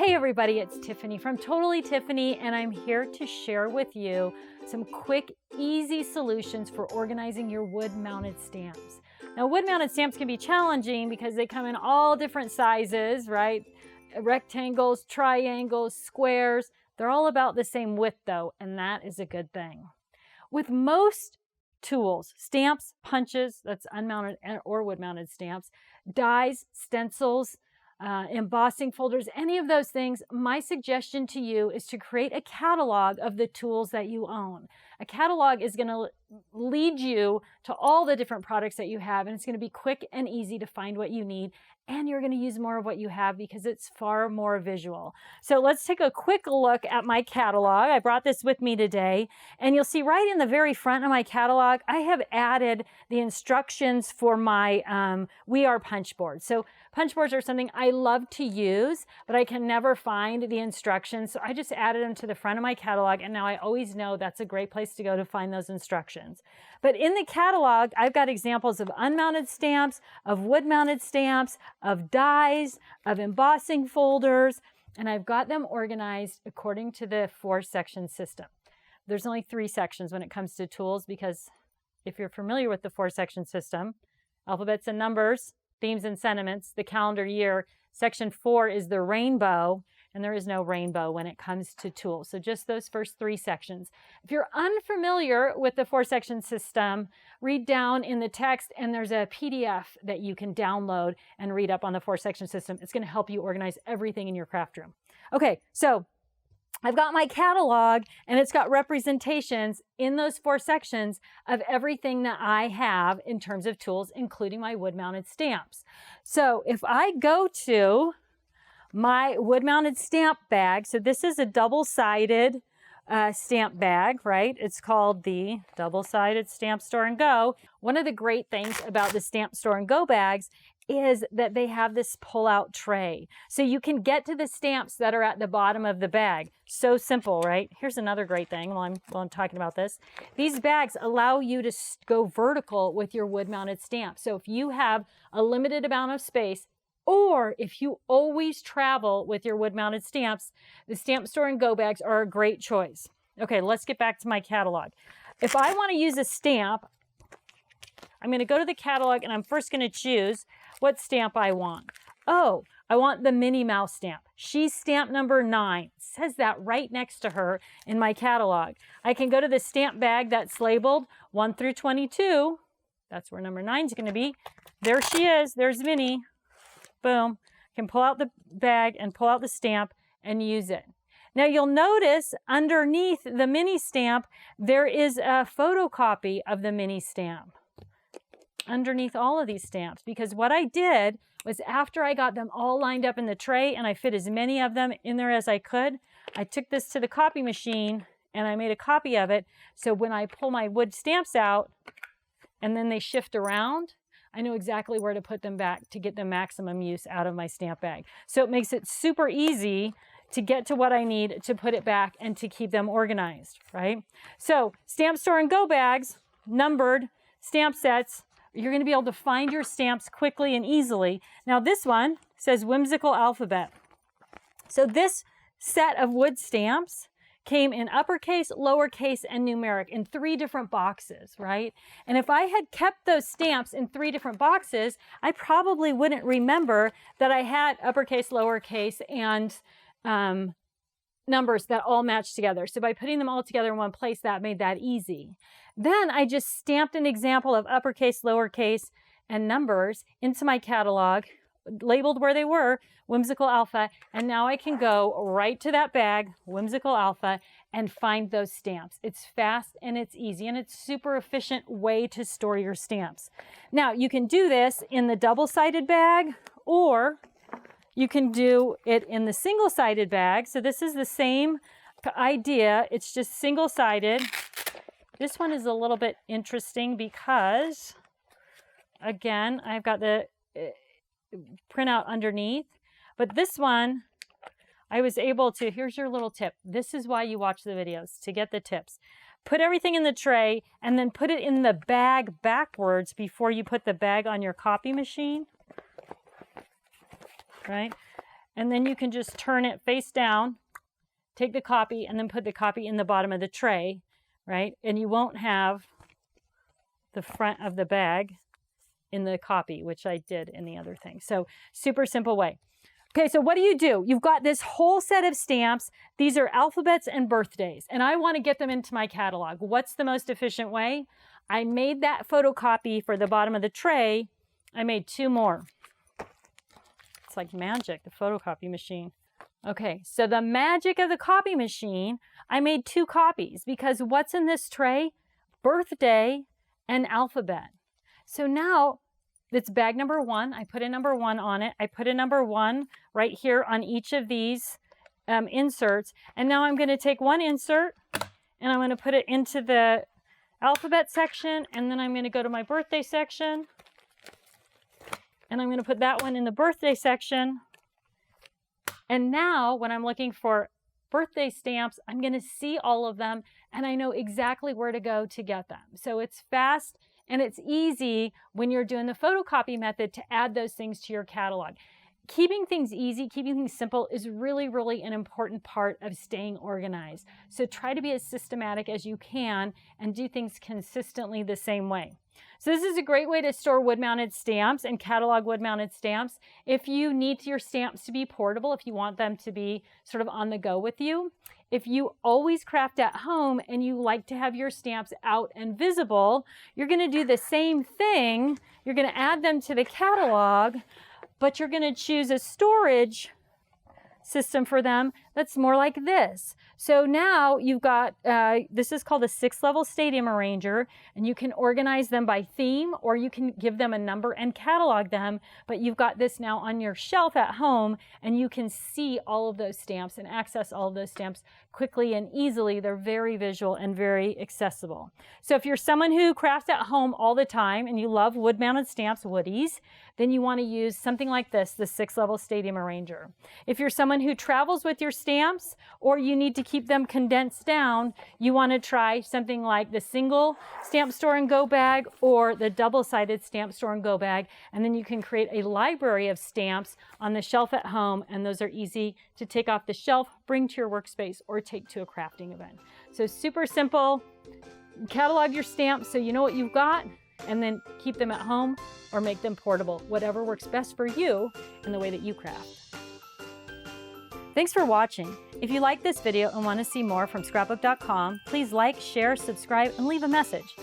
Hey everybody, it's Tiffany from Totally Tiffany, and I'm here to share with you some quick, easy solutions for organizing your wood-mounted stamps. Now, wood-mounted stamps can be challenging because they come in all different sizes, right? Rectangles, triangles, squares. They're all about the same width though, and that is a good thing. With most tools, stamps, punches, that's unmounted or wood-mounted stamps, dies, stencils, embossing folders, any of those things, my suggestion to you is to create a catalog of the tools that you own. A catalog is going to lead you to all the different products that you have, and it's going to be quick and easy to find what you need, and you're going to use more of what you have because it's far more visual. So let's take a quick look at my catalog. I brought this with me today, and you'll see right in the very front of my catalog, I have added the instructions for my We Are punch board. So punch boards are something I love to use, but I can never find the instructions. So I just added them to the front of my catalog, and now I always know that's a great place to go to find those instructions. But in the catalog, I've got examples of unmounted stamps, of wood-mounted stamps, of dies, of embossing folders, and I've got them organized according to the 4-section system. There's only 3 sections when it comes to tools because if you're familiar with the 4-section system, alphabets and numbers, themes and sentiments, the calendar year, section 4 is the rainbow, and there is no rainbow when it comes to tools. So just those first 3 sections. If you're unfamiliar with the 4-section system, read down in the text, and there's a PDF that you can download and read up on the 4-section system. It's going to help you organize everything in your craft room. Okay, so I've got my catalog, and it's got representations in those 4 sections of everything that I have in terms of tools, including my wood-mounted stamps. So if I go to my wood-mounted stamp bag, so this is a double-sided stamp bag, right? It's called the double-sided Stamp Store and Go. One of the great things about the Stamp Store and Go bags is that they have this pull-out tray. So you can get to the stamps that are at the bottom of the bag. So simple, right? Here's another great thing while I'm talking about this. These bags allow you to go vertical with your wood-mounted stamp. So if you have a limited amount of space, or if you always travel with your wood-mounted stamps, the Stamp Store and Go bags are a great choice. Okay, let's get back to my catalog. If I want to use a stamp, I'm going to go to the catalog and I'm first going to choose what stamp I want. Oh, I want the Minnie Mouse stamp. She's stamp number 9. It says that right next to her in my catalog. I can go to the stamp bag that's labeled 1 through 22. That's where number 9 is going to be. There she is. There's Minnie. Boom. I can pull out the bag and pull out the stamp and use it. Now you'll notice underneath the Minnie stamp, there is a photocopy of the Minnie stamp underneath all of these stamps, because what I did was after I got them all lined up in the tray and I fit as many of them in there as I could, I took this to the copy machine and I made a copy of it. So when I pull my wood stamps out and then they shift around, I know exactly where to put them back to get the maximum use out of my stamp bag. So it makes it super easy to get to what I need to put it back and to keep them organized, right? So Stamp Store and Go bags, numbered stamp sets, you're going to be able to find your stamps quickly and easily. Now this one says Whimsical Alphabet. So this set of wood stamps came in uppercase, lowercase, and numeric in 3 different boxes, right? And if I had kept those stamps in 3 different boxes, I probably wouldn't remember that I had uppercase, lowercase, and numbers that all matched together. So by putting them all together in one place, that made that easy. Then I just stamped an example of uppercase, lowercase, and numbers into my catalog, labeled where they were, Whimsical Alpha, and now I can go right to that bag, Whimsical Alpha, and find those stamps. It's fast and it's easy and it's super efficient way to store your stamps. Now you can do this in the double-sided bag, or you can do it in the single-sided bag. So this is the same idea, it's just single-sided. This one is a little bit interesting because, again, I've got the printout underneath, but this one I was able to, here's your little tip. This is why you watch the videos, to get the tips. Put everything in the tray and then put it in the bag backwards before you put the bag on your copy machine, right? and then you can just turn it face down, take the copy, and then put the copy in the bottom of the tray, right? And you won't have the front of the bag in the copy, which I did in the other thing. So super simple way. Okay, so what do? You've got this whole set of stamps. These are alphabets and birthdays, and I want to get them into my catalog. What's the most efficient way? I made that photocopy for the bottom of the tray. I made 2 more. It's like magic, the photocopy machine. Okay, so the magic of the copy machine, I made 2 copies because what's in this tray? Birthday and alphabet. So now it's bag number 1. I put a number 1 on it. I put a number 1 right here on each of these inserts. And now I'm going to take one insert and I'm going to put it into the alphabet section. And then I'm going to go to my birthday section. And I'm going to put that one in the birthday section. And now when I'm looking for birthday stamps, I'm going to see all of them and I know exactly where to go to get them. So it's fast and it's easy when you're doing the photocopy method to add those things to your catalog. Keeping things easy, keeping things simple is really, really an important part of staying organized. So try to be as systematic as you can and do things consistently the same way. So this is a great way to store wood-mounted stamps and catalog wood-mounted stamps. If you need your stamps to be portable, if you want them to be sort of on the go with you, if you always craft at home and you like to have your stamps out and visible, you're going to do the same thing. You're going to add them to the catalog, but you're going to choose a storage system for them that's more like this. So now you've got, this is called a 6-level stadium arranger, and you can organize them by theme or you can give them a number and catalog them, but you've got this now on your shelf at home and you can see all of those stamps and access all of those stamps quickly and easily. They're very visual and very accessible. So if you're someone who crafts at home all the time and you love wood-mounted stamps, woodies, then you want to use something like this, the 6-level stadium arranger. If you're someone who travels with your stamps or you need to keep them condensed down, you want to try something like the single stamp store and go bag or the double-sided stamp store and go bag, and then you can create a library of stamps on the shelf at home, and those are easy to take off the shelf, bring to your workspace, or take to a crafting event. So super simple. Catalog your stamps so you know what you've got, and then keep them at home or make them portable, whatever works best for you in the way that you craft. Thanks for watching. If you like this video and want to see more from Scrapbook.com, please like, share, subscribe, and leave a message.